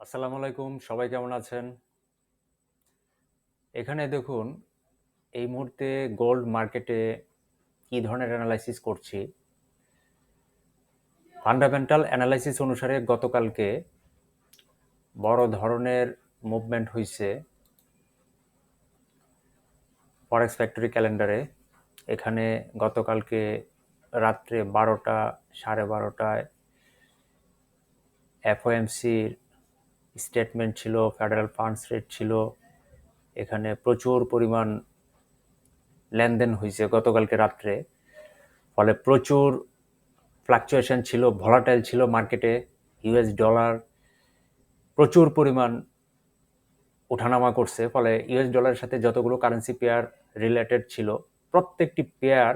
আসসালামু আলাইকুম, সবাই কেমন আছেন? এখানে দেখুন, এই মুহূর্তে গোল্ড মার্কেটে কি ধরনের অ্যানালাইসিস করছি। ফান্ডামেন্টাল অ্যানালাইসিস অনুসারে গতকালকে বড় ধরনের মুভমেন্ট হইছে ফরেক্স ফ্যাক্টরি ক্যালেন্ডারে। এখানে গতকালকে রাত্রে 12টা, 12:30টায় এফওএমসির স্টেটমেন্ট ছিল, ফেডারেল ফান্ডস রেট ছিল। এখানে প্রচুর পরিমাণ লেনদেন হয়েছে গতকালকে রাত্রে, ফলে প্রচুর ফ্লাকচুয়েশন ছিল, ভলাটাইল ছিল মার্কেটে। ইউএস ডলার প্রচুর পরিমাণ ওঠানামা করছে, ফলে ইউএস ডলারের সাথে যতগুলো কারেন্সি পেয়ার রিলেটেড ছিল প্রত্যেকটি পেয়ার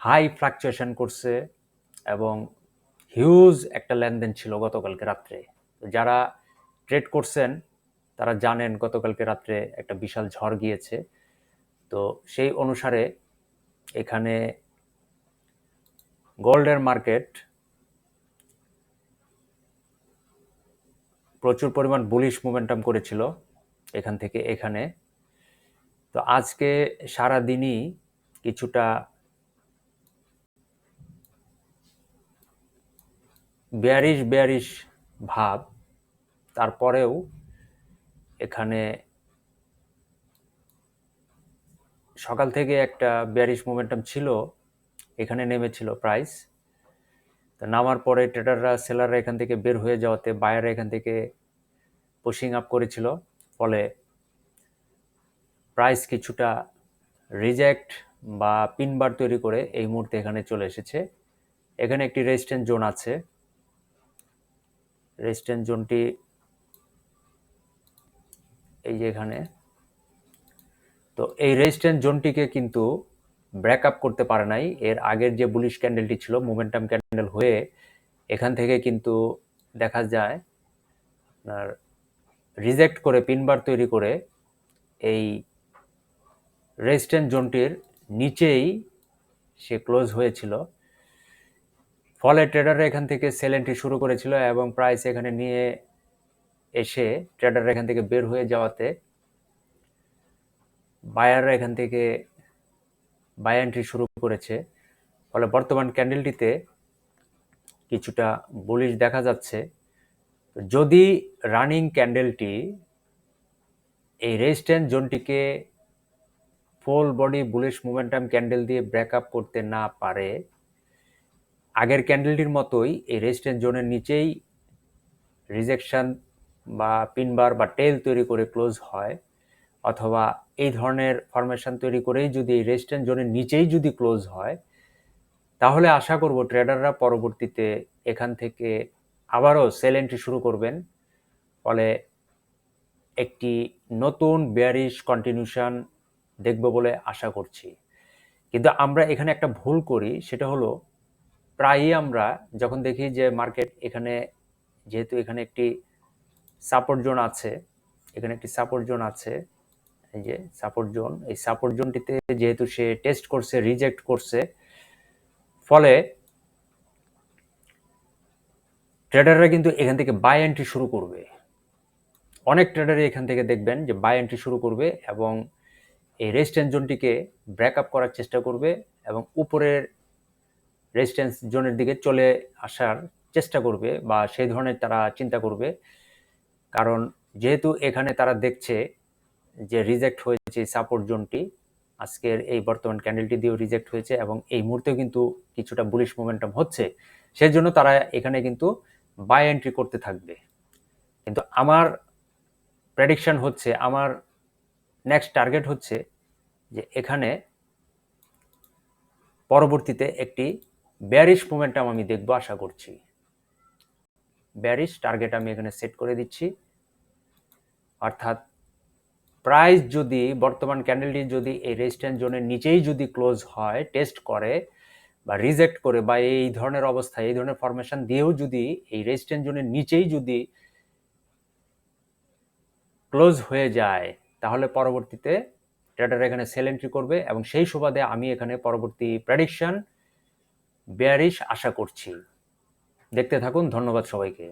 হাই ফ্লাকচুয়েশন করছে এবং হিউজ একটা লেনদেন ছিল গতকালকে রাত্রে। যারা ট্রেড করছেন তারা জানেন গতকালকে রাত্রে একটা বিশাল ঝড় গিয়েছে। তো সেই অনুসারে এখানে গোল্ডের মার্কেট প্রচুর পরিমাণ বুলিশ মোমেন্টাম করেছিল এখান থেকে এখানে। তো আজকে সারাদিনই কিছুটা বেয়ারিশ ভাব, তারপরেও এখানে সকাল থেকে একটা বেয়ারিশ মোমেন্টাম ছিল, এখানে নেমেছিল প্রাইস। তো নামার পরে ট্রেডাররা, সেলাররা এখান থেকে বের হয়ে যাওয়াতে বায়াররা এখান থেকে পুশিং আপ করেছিল, ফলে প্রাইস কিছুটা রিজেক্ট বা পিনবার তৈরি করে এই মুহূর্তে এখানে চলে এসেছে। এখানে একটি রেজিস্ট্যান্স জোন আছে, রেজিস্ট্যান্স জোনটি এই যে এখানে। তো এই রেজিস্ট্যান্স জোনটিকে কিন্তু ব্রেক আপ করতে পারে নাই। এর আগের যে বুলিশ ক্যান্ডেলটি ছিল, মোমেন্টাম ক্যান্ডেল হয়ে এখান থেকে কিন্তু দেখা যায় আপনার রিজেক্ট করে পিনবার তৈরি করে এই রেজিস্ট্যান্স জোনটির নিচেই সে ক্লোজ হয়েছিল। ফলে ট্রেডাররা এখান থেকে সেল এন্ট্রি শুরু করেছিল এবং প্রাইস এখানে নিয়ে এসে ট্রেডাররা এখান থেকে বের হয়ে যাওয়াতে বায়াররা এখান থেকে বাই এন্ট্রি শুরু করেছে। ফলে বর্তমান ক্যান্ডেলটিতে কিছুটা বুলিশ দেখা যাচ্ছে। যদি রানিং ক্যান্ডেলটি এই রেজিস্ট্যান্স জোনটিকে full body bullish momentum candle দিয়ে ব্রেকআপ করতে না পারে, আগের ক্যান্ডেলটির মতোই এই রেজিস্ট্যান্স জোনের নিচেই রিজেকশন বা পিনবার বা টেল তৈরি করে ক্লোজ হয়, অথবা এই ধরনের ফরমেশন তৈরি করেই যদি এই রেজিস্ট্যান্স জোনের নিচেই যদি ক্লোজ হয়, তাহলে আশা করব ট্রেডাররা পরবর্তীতে এখান থেকে আবারও সেল এন্ট্রি শুরু করবেন। ফলে একটি নতুন বেয়ারিশ কন্টিনিউশন দেখব বলে আশা করছি। কিন্তু আমরা এখানে একটা ভুল করি, সেটা হলো প্রায়ই আমরা যখন দেখি যে মার্কেট এখানে, যেহেতু এখানে একটি সাপোর্ট জোন আছে, এখানে একটি সাপোর্ট জোন আছে, এই যে সাপোর্ট জোন, এই সাপোর্ট জোনটিতে যেহেতু সে টেস্ট করছে, রিজেক্ট করছে, ফলে ট্রেডাররা কিন্তু এখান থেকে বাই এন্ট্রি শুরু করবে। অনেক ট্রেডারই এখান থেকে দেখবেন যে বাই এন্ট্রি শুরু করবে এবং এই রেজিস্ট্যান্স জোনটিকে ব্রেকআপ করার চেষ্টা করবে এবং উপরের রেজিস্ট্যান্স জোনের দিকে চলে আসার চেষ্টা করবে, বা সেই ধরনের তারা চিন্তা করবে। কারণ যেহেতু এখানে তারা দেখছে যে রিজেক্ট হয়েছে সাপোর্ট জোনটি, আজকের এই বর্তমান ক্যান্ডেলটি দিয়েও রিজেক্ট হয়েছে এবং এই মুহূর্তেও কিন্তু কিছুটা বুলিশ মোমেন্টাম হচ্ছে, সেই জন্য তারা এখানে কিন্তু বাই এন্ট্রি করতে থাকবে। কিন্তু আমার প্রেডিকশন হচ্ছে, আমার নেক্সট টার্গেট হচ্ছে যে এখানে পরবর্তীতে একটি বেয়ারিশ মোমেন্টাম আমি দেখব আশা করছি। বেয়ারিশ টার্গেট আমি এখানে সেট করে দিচ্ছি, অর্থাৎ প্রাইস যদি বর্তমান ক্যান্ডেলটি যদি এই রেজিস্ট্যান্স জোনের নিচেই যদি ক্লোজ হয়, টেস্ট করে বা রিজেক্ট করে, বা এই ধরনের অবস্থায় এই ধরনের ফরমেশন দিয়েও যদি এই রেজিস্ট্যান্স জোনের নিচেই যদি ক্লোজ হয়ে যায়, তাহলে পরবর্তীতে ট্রেডার এখানে সেল এন্ট্রি করবে এবং সেই সুবাদে আমি এখানে পরবর্তী প্রেডিকশন বেয়ারিশ আশা করছি। দেখতে থাকুন। ধন্যবাদ সবাইকে।